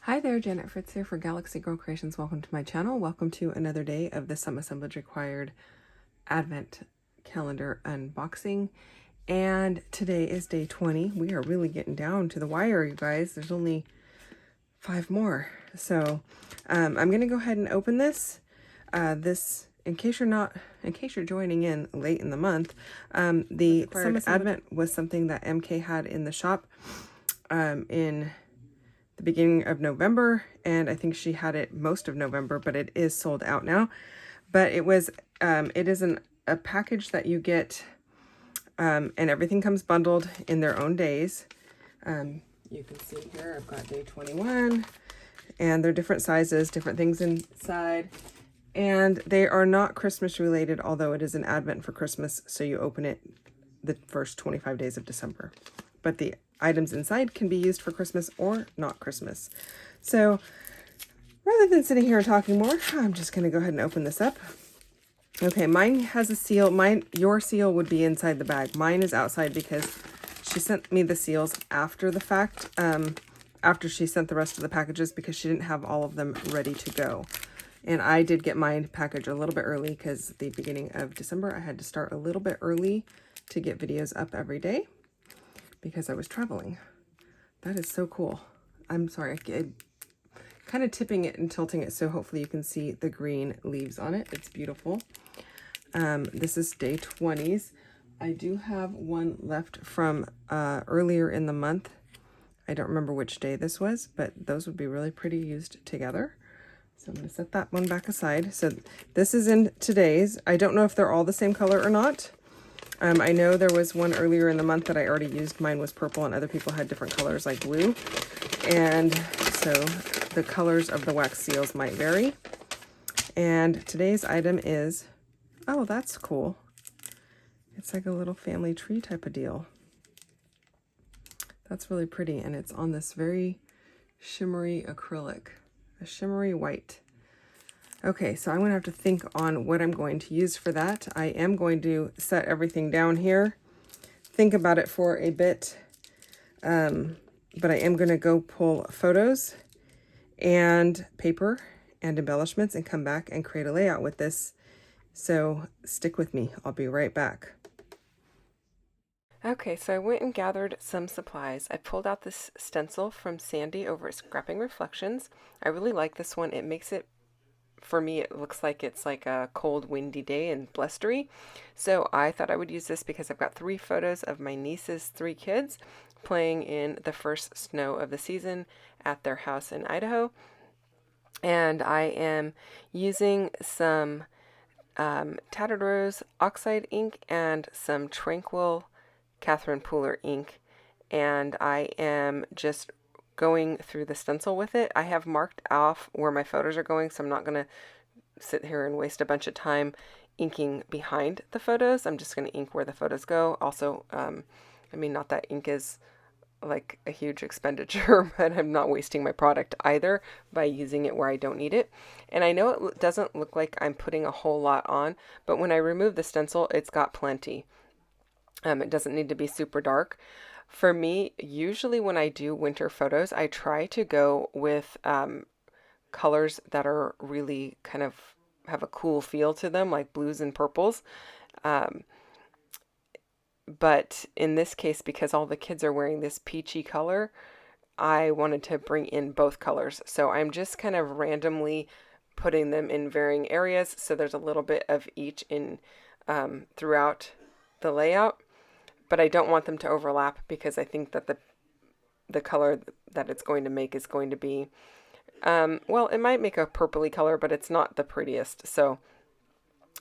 Hi there, Janet Fritz here for Galaxy Girl Creations. Welcome to my channel. Welcome to another day of the Some Assemblage Required Advent calendar unboxing. And today is day 20. We are really getting down to the wire, you guys. There's only 5 more. So I'm going to go ahead and open this. In case you're joining in late in the month, the Some Advent was something that MK had in the shop in the beginning of November, and I think she had it most of November, but it is sold out now. But it was it is a package that you get, and everything comes bundled in their own days. You can see here I've got day 21, and they're different sizes, different things inside, and they are not Christmas related, although it is an Advent for Christmas, so you open it the first 25 days of December. But the items inside can be used for Christmas or not Christmas. So rather than sitting here and talking more, I'm just going to go ahead and open this up. Okay, mine has a seal. Your seal would be inside the bag. Mine is outside because she sent me the seals after the fact, after she sent the rest of the packages, because she didn't have all of them ready to go. And I did get my package a little bit early because the beginning of December I had to start a little bit early to get videos up every day, because I was traveling. That is so cool. I'm sorry, I'm kind of tipping it and tilting it so hopefully you can see the green leaves on it. It's beautiful. This is day 20s. I do have one left from earlier in the month. I don't remember which day this was, but those would be really pretty used together. So I'm going to set that one back aside. So this is in today's. I don't know if they're all the same color or not. I know there was one earlier in the month that I already used. Mine was purple and other people had different colors like blue. And so the colors of the wax seals might vary. And today's item is, oh, that's cool. It's like a little family tree type of deal. That's really pretty. And it's on this very shimmery acrylic, a shimmery white. Okay, so I'm going to have to think on what I'm going to use for that. I am going to set everything down here, think about it for a bit, but I am going to go pull photos and paper and embellishments and come back and create a layout with this. So stick with me. I'll be right back. Okay, so I went and gathered some supplies. I pulled out this stencil from Sandy over at Scrapping Reflections. I really like this one. It makes it, for me, it looks like it's like a cold, windy day and blustery. So I thought I would use this because I've got 3 photos of my niece's 3 kids playing in the first snow of the season at their house in Idaho. And I am using some Tattered Rose Oxide ink and some Tranquil Catherine Pooler ink. And I am just going through the stencil with it. I have marked off where my photos are going, so I'm not going to sit here and waste a bunch of time inking behind the photos. I'm just going to ink where the photos go. Also, I mean, not that ink is like a huge expenditure, but I'm not wasting my product either by using it where I don't need it. And I know it doesn't look like I'm putting a whole lot on, but when I remove the stencil, it's got plenty. It doesn't need to be super dark. For me, usually when I do winter photos, I try to go with colors that are really kind of have a cool feel to them, like blues and purples. But in this case, because all the kids are wearing this peachy color, I wanted to bring in both colors. So I'm just kind of randomly putting them in varying areas. So there's a little bit of each in throughout the layout. But I don't want them to overlap because I think that the color that it's going to make is going to be, well, it might make a purpley color, but it's not the prettiest. So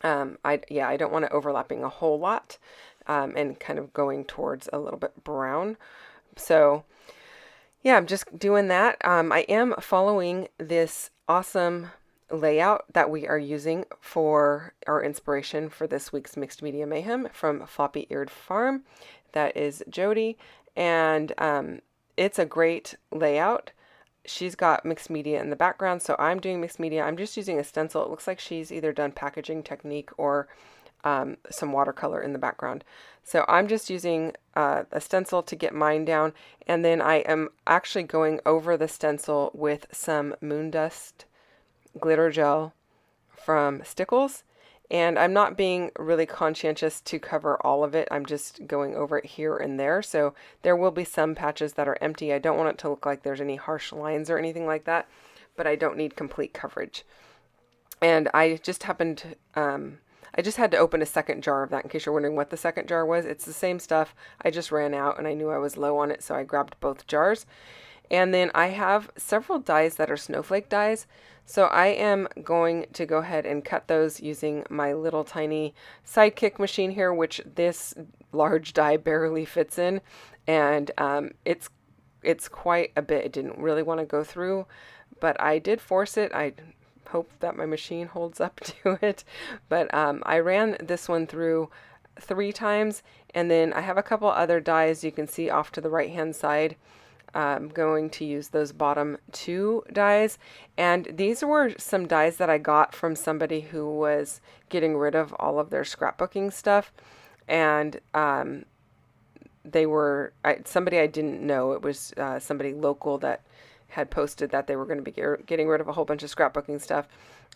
I don't want it overlapping a whole lot and kind of going towards a little bit brown. So yeah, I'm just doing that. I am following this awesome layout that we are using for our inspiration for this week's Mixed Media Mayhem from Floppy Eared Farm. That is Jody, and it's a great layout. She's got mixed media in the background, so I'm doing mixed media. I'm just using a stencil. It looks like she's either done packaging technique or some watercolor in the background. So I'm just using a stencil to get mine down, and then I am actually going over the stencil with some moon dust glitter gel from Stickles. And I'm not being really conscientious to cover all of it. I'm just going over it here and there. So there will be some patches that are empty. I don't want it to look like there's any harsh lines or anything like that, but I don't need complete coverage. And I just happened, I just had to open a second jar of that in case you're wondering what the second jar was. It's the same stuff. I just ran out and I knew I was low on it, so I grabbed both jars. And then I have several dies that are snowflake dies. So I am going to go ahead and cut those using my little tiny Sidekick machine here, which this large die barely fits in. And it's quite a bit. It didn't really want to go through, but I did force it. I hope that my machine holds up to it. But I ran this one through 3 times, and then I have a couple other dies you can see off to the right hand side. I'm going to use those bottom 2 dies, and these were some dies that I got from somebody who was getting rid of all of their scrapbooking stuff, and they were somebody I didn't know. It was somebody local that had posted that they were going to be getting rid of a whole bunch of scrapbooking stuff,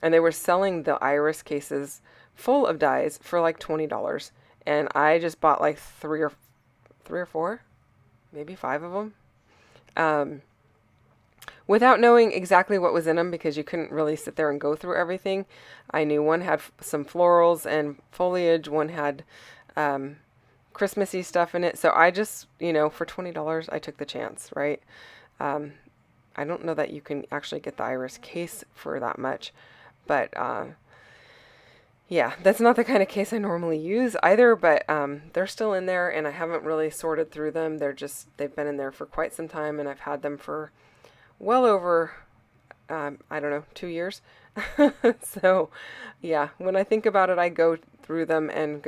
and they were selling the iris cases full of dies for like $20, and I just bought like three or 4, maybe 5 of them. Without knowing exactly what was in them, because you couldn't really sit there and go through everything. I knew one had some florals and foliage, one had Christmassy stuff in it. So I just, for $20, I took the chance, right? I don't know that you can actually get the iris case for that much, but yeah, that's not the kind of case I normally use either, but they're still in there, and I haven't really sorted through them. They've been in there for quite some time, and I've had them for well over, I don't know, 2 years. So yeah, when I think about it, I go through them and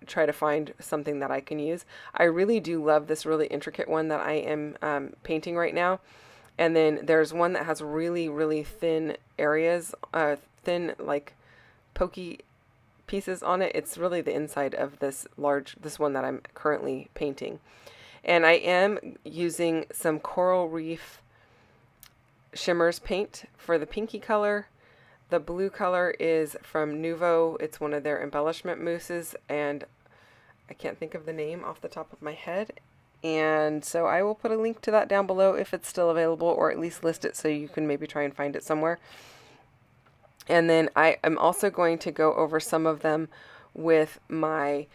try to find something that I can use. I really do love this really intricate one that I am painting right now. And then there's one that has really, really thin areas, thin like pokey pieces on it. It's really the inside of this one that I'm currently painting. And I am using some Coral Reef Shimmers paint for the pinky color. The blue color is from Nuvo. It's one of their embellishment mousses, and I can't think of the name off the top of my head. And so I will put a link to that down below if it's still available, or at least list it so you can maybe try and find it somewhere. And then I am also going to go over some of them with my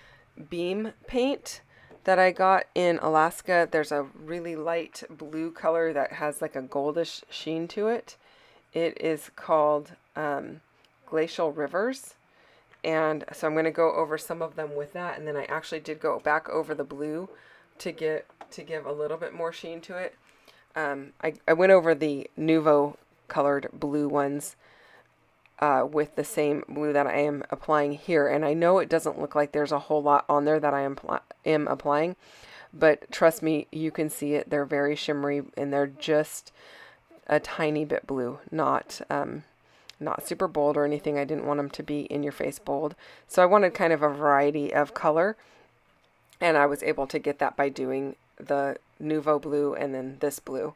beam paint that I got in Alaska. There's a really light blue color that has like a goldish sheen to it. It is called Glacial Rivers. And so I'm going to go over some of them with that. And then I actually did go back over the blue to give a little bit more sheen to it. I went over the Nuvo colored blue ones with the same blue that I am applying here. And I know it doesn't look like there's a whole lot on there that I am applying, but trust me, you can see it. They're very shimmery, and they're just a tiny bit blue, not super bold or anything. I didn't want them to be in your face bold. So I wanted kind of a variety of color, and I was able to get that by doing the Nuvo blue and then this blue.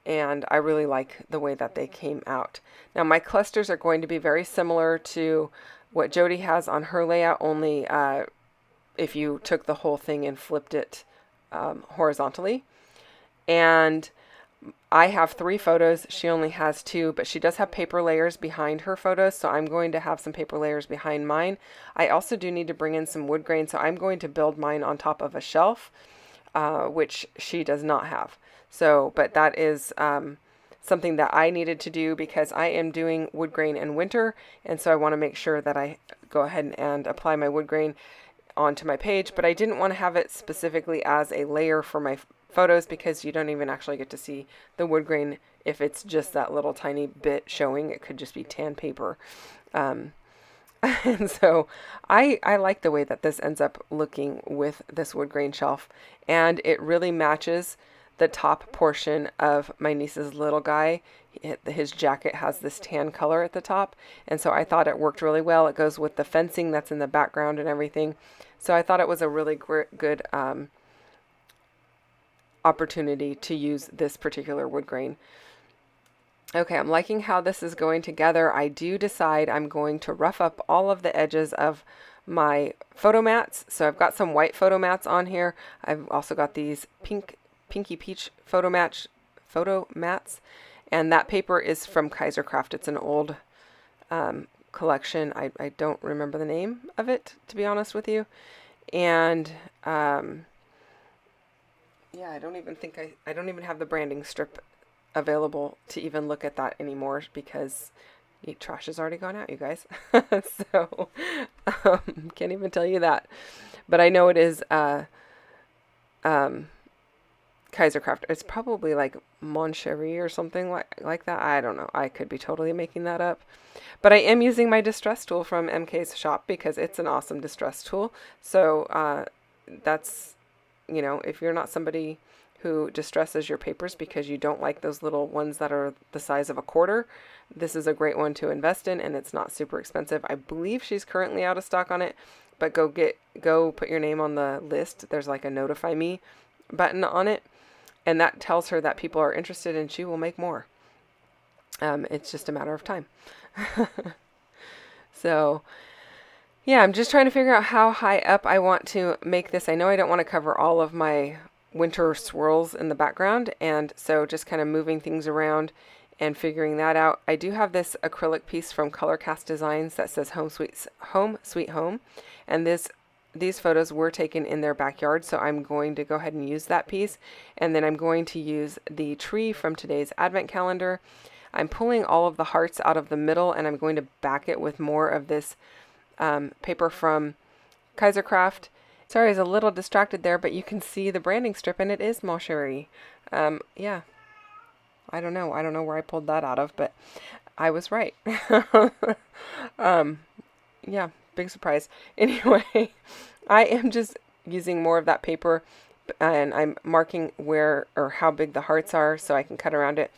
And I really like the way that they came out. Now my clusters are going to be very similar to what Jody has on her layout, only if you took the whole thing and flipped it horizontally. And I have 3 photos. She only has 2, but she does have paper layers behind her photos, so I'm going to have some paper layers behind mine. I also do need to bring in some wood grain, so I'm going to build mine on top of a shelf, which she does not have. So, but that is something that I needed to do because I am doing Woodgrain in winter, and so I want to make sure that I go ahead and apply my wood grain onto my page, but I didn't want to have it specifically as a layer for my photos because you don't even actually get to see the wood grain if it's just that little tiny bit showing. It could just be tan paper. And so I like the way that this ends up looking with this wood grain shelf, and it really matches the top portion of my niece's little guy. His jacket has this tan color at the top, and so I thought it worked really well. It goes with the fencing that's in the background and everything. So I thought it was a really good opportunity to use this particular wood grain. Okay, I'm liking how this is going together. I do decide I'm going to rough up all of the edges of my photo mats. So I've got some white photo mats on here. I've also got these pinky peach photo mats, and that paper is from Kaisercraft. It's an old collection. I don't remember the name of it, to be honest with you. And yeah, I don't even have the branding strip available to even look at that anymore because trash has already gone out, you guys. So can't even tell you that, but I know it is Kaisercraft. It's probably like Moncherie or something like that. I don't know. I could be totally making that up, but I am using my distress tool from MK's shop because it's an awesome distress tool. So that's, you know, if you're not somebody who distresses your papers because you don't like those little ones that are the size of a quarter, this is a great one to invest in, and it's not super expensive. I believe she's currently out of stock on it, but go put your name on the list. There's like a notify me button on it, and that tells her that people are interested and she will make more. It's just a matter of time. So yeah, I'm just trying to figure out how high up I want to make this. I know I don't want to cover all of my winter swirls in the background, and so just kind of moving things around and figuring that out. I do have this acrylic piece from Colorcast Designs that says Home Sweet Home, and these photos were taken in their backyard, so I'm going to go ahead and use that piece. And then I'm going to use the tree from today's advent calendar. I'm pulling all of the hearts out of the middle, and I'm going to back it with more of this paper from Kaisercraft. Sorry, I was a little distracted there, but you can see the branding strip, and it is Moncherie. Yeah, I don't know where I pulled that out of, but I was right. Yeah, big surprise. Anyway, I am just using more of that paper, and I'm marking where or how big the hearts are so I can cut around it.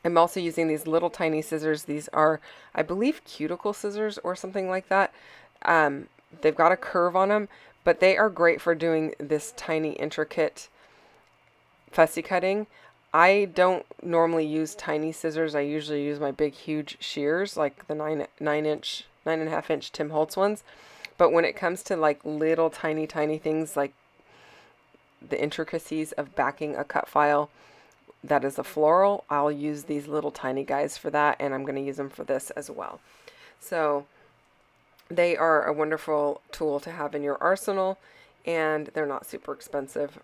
I'm also using these little tiny scissors. These are, I believe, cuticle scissors or something like that. They've got a curve on them, but they are great for doing this tiny, intricate fussy cutting. I don't normally use tiny scissors. I usually use my big, huge shears, like the 9.5 inch Tim Holtz ones. But when it comes to like little tiny things, like the intricacies of backing a cut file that is a floral, I'll use these little tiny guys for that, and I'm going to use them for this as well. So they are a wonderful tool to have in your arsenal, and they're not super expensive.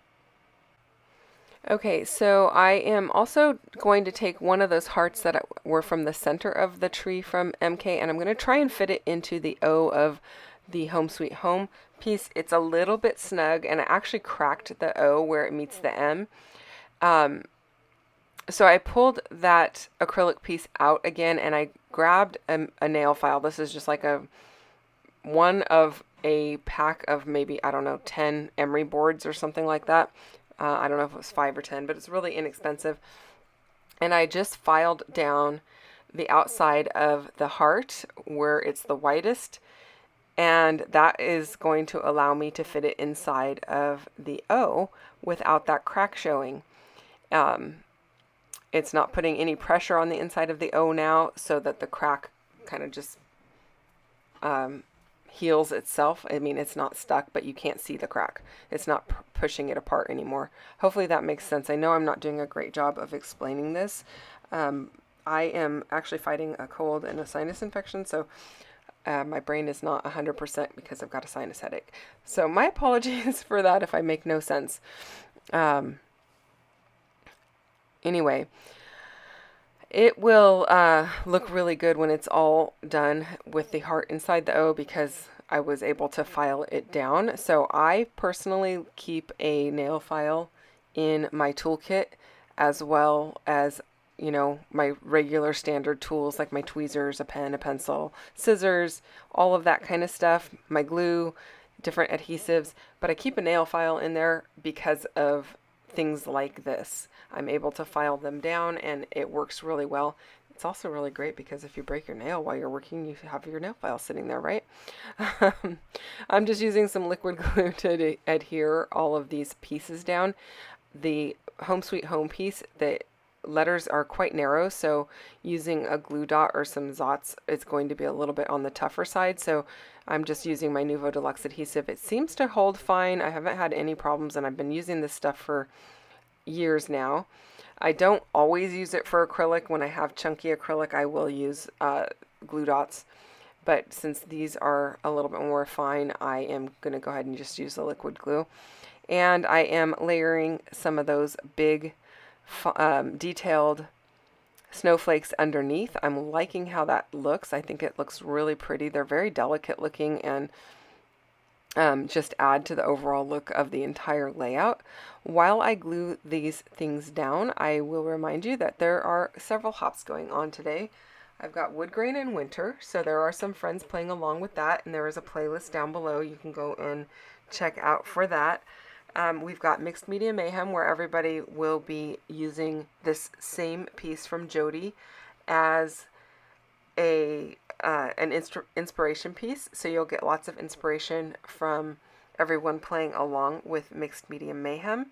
Okay, so I am also going to take one of those hearts that were from the center of the tree from MK, and I'm going to try and fit it into the O of the Home Sweet Home piece. It's a little bit snug, and I actually cracked the O where it meets the M. So I pulled that acrylic piece out again, and I grabbed a nail file. This is just like one of a pack of maybe, I don't know, 10 emery boards or something like that. I don't know if it was 5 or 10, but it's really inexpensive. And I just filed down the outside of the heart where it's the whitest, and that is going to allow me to fit it inside of the O without that crack showing. It's not putting any pressure on the inside of the O now, so that the crack kind of just heals itself. I mean, it's not stuck, but you can't see the crack. It's not pushing it apart anymore. Hopefully that makes sense. I know I'm not doing a great job of explaining this. I am actually fighting a cold and a sinus infection, so my brain is not 100% because I've got a sinus headache. So my apologies for that if I make no sense. Anyway, it will look really good when it's all done with the heart inside the O because I was able to file it down. So I personally keep a nail file in my toolkit, as well as, you know, my regular standard tools like my tweezers, a pen, a pencil, scissors, all of that kind of stuff, my glue, different adhesives. But I keep a nail file in there because of things like this. I'm able to file them down and it works really well. It's also really great because if you break your nail while you're working, you have your nail file sitting there, right? I'm just using some liquid glue to adhere all of these pieces down. The Home Sweet Home piece, the letters are quite narrow, so using a glue dot or some Zots is going to be a little bit on the tougher side. So I'm just using my Nuvo Deluxe adhesive. It seems to hold fine. I haven't had any problems, and I've been using this stuff for years now. I don't always use it for acrylic. When I have chunky acrylic, I will use glue dots. But since these are a little bit more fine, I am going to go ahead and just use the liquid glue. And I am layering some of those big detailed snowflakes underneath. I'm liking how that looks. I think it looks really pretty. They're very delicate looking and just add to the overall look of the entire layout. While I glue these things down, I will remind you that there are several hops going on today. I've got Woodgrain Winter, so there are some friends playing along with that, and there is a playlist down below you can go and check out for that. We've got Mixed Media Mayhem, where everybody will be using this same piece from Jody as an inspiration piece, so you'll get lots of inspiration from everyone playing along with Mixed Media Mayhem.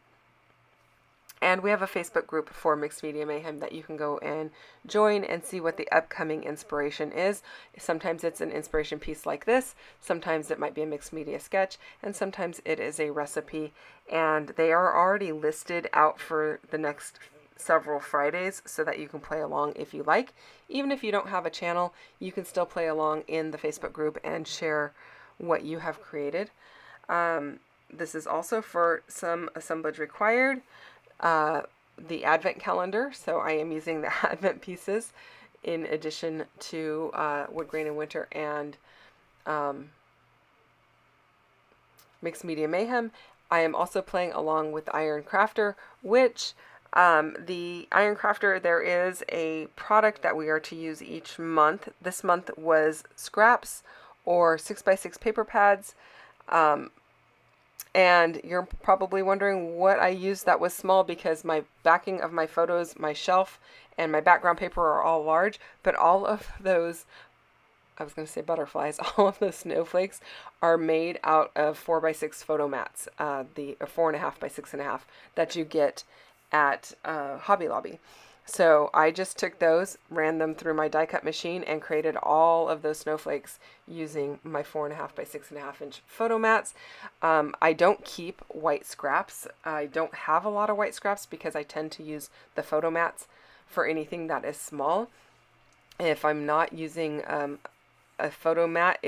And we have a Facebook group for Mixed Media Mayhem that you can go and join and see what the upcoming inspiration is. Sometimes it's an inspiration piece like this, sometimes it might be a mixed media sketch, and sometimes it is a recipe. And they are already listed out for the next several Fridays so that you can play along if you like. Even if you don't have a channel, you can still play along in the Facebook group and share what you have created. This is also for Some Assemblage Required, the Advent calendar. So I am using the Advent pieces in addition to Woodgrain Winter and Mixed Media Mayhem. I am also playing along with Iron Crafter, which the Iron Crafter, there is a product that we are to use each month. This month was scraps or 6x6 paper pads. And you're probably wondering what I used that was small, because my backing of my photos, my shelf, and my background paper are all large, but all of those, I was going to say butterflies, all of those snowflakes are made out of 4x6 photo mats, the 4.5 by 6.5 that you get at Hobby Lobby. So I just took those, ran them through my die cut machine, and created all of those snowflakes using my 4.5 by 6.5 inch photo mats. I don't keep white scraps. I don't have a lot of white scraps because I tend to use the photo mats for anything that is small. If I'm not using a photo mat,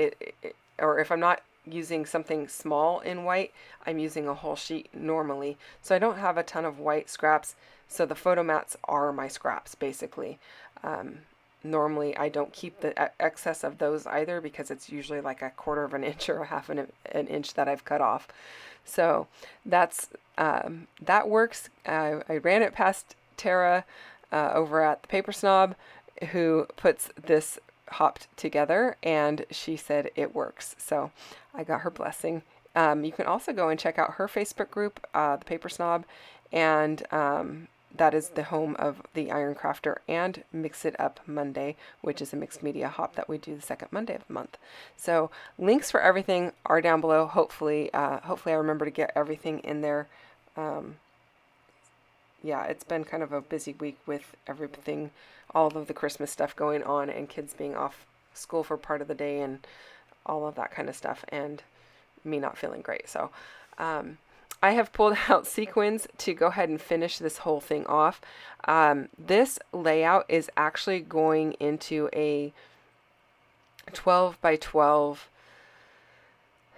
or if I'm not using something small in white, I'm using a whole sheet normally. So I don't have a ton of white scraps. So the photo mats are my scraps, basically. Normally, I don't keep the excess of those either, because it's usually like 1/4 of an inch or 1/2 an inch that I've cut off. So that's that works. I ran it past Tara over at the Paper Snob, who puts this hopped together, and she said it works. So I got her blessing. You can also go and check out her Facebook group, the Paper Snob, and that is the home of the Iron Crafter and Mix It Up Monday, which is a mixed media hop that we do the second Monday of the month. So links for everything are down below. Hopefully I remember to get everything in there. Yeah, it's been kind of a busy week with everything, all of the Christmas stuff going on, and kids being off school for part of the day and all of that kind of stuff, and me not feeling great. So I have pulled out sequins to go ahead and finish this whole thing off. This layout is actually going into a 12 by 12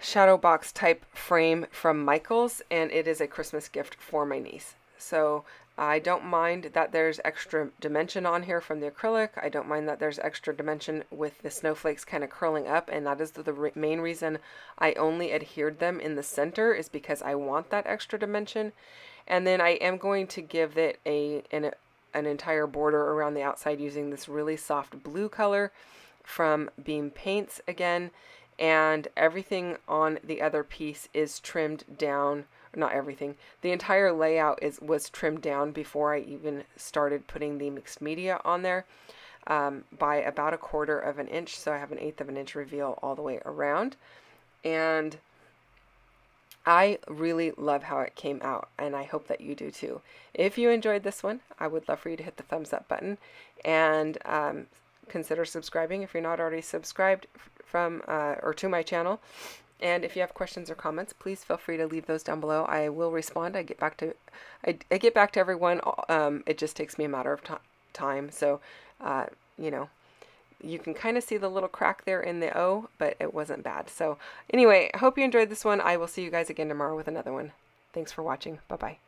shadow box type frame from Michaels, and it is a Christmas gift for my niece. So I don't mind that there's extra dimension on here from the acrylic. I don't mind that there's extra dimension with the snowflakes kind of curling up, and that is the main reason I only adhered them in the center, is because I want that extra dimension. And then I am going to give it an entire border around the outside using this really soft blue color from Beam Paints again, and everything on the other piece is trimmed down not everything, the entire layout was trimmed down before I even started putting the mixed media on there, by about 1/4 of an inch. So I have 1/8 of an inch reveal all the way around. And I really love how it came out, and I hope that you do too. If you enjoyed this one, I would love for you to hit the thumbs up button, and consider subscribing if you're not already subscribed from or to my channel. And if you have questions or comments, please feel free to leave those down below. I will respond. I get back to everyone. It just takes me a matter of time. So, you know, you can kind of see the little crack there in the O, but it wasn't bad. So anyway, I hope you enjoyed this one. I will see you guys again tomorrow with another one. Thanks for watching. Bye-bye.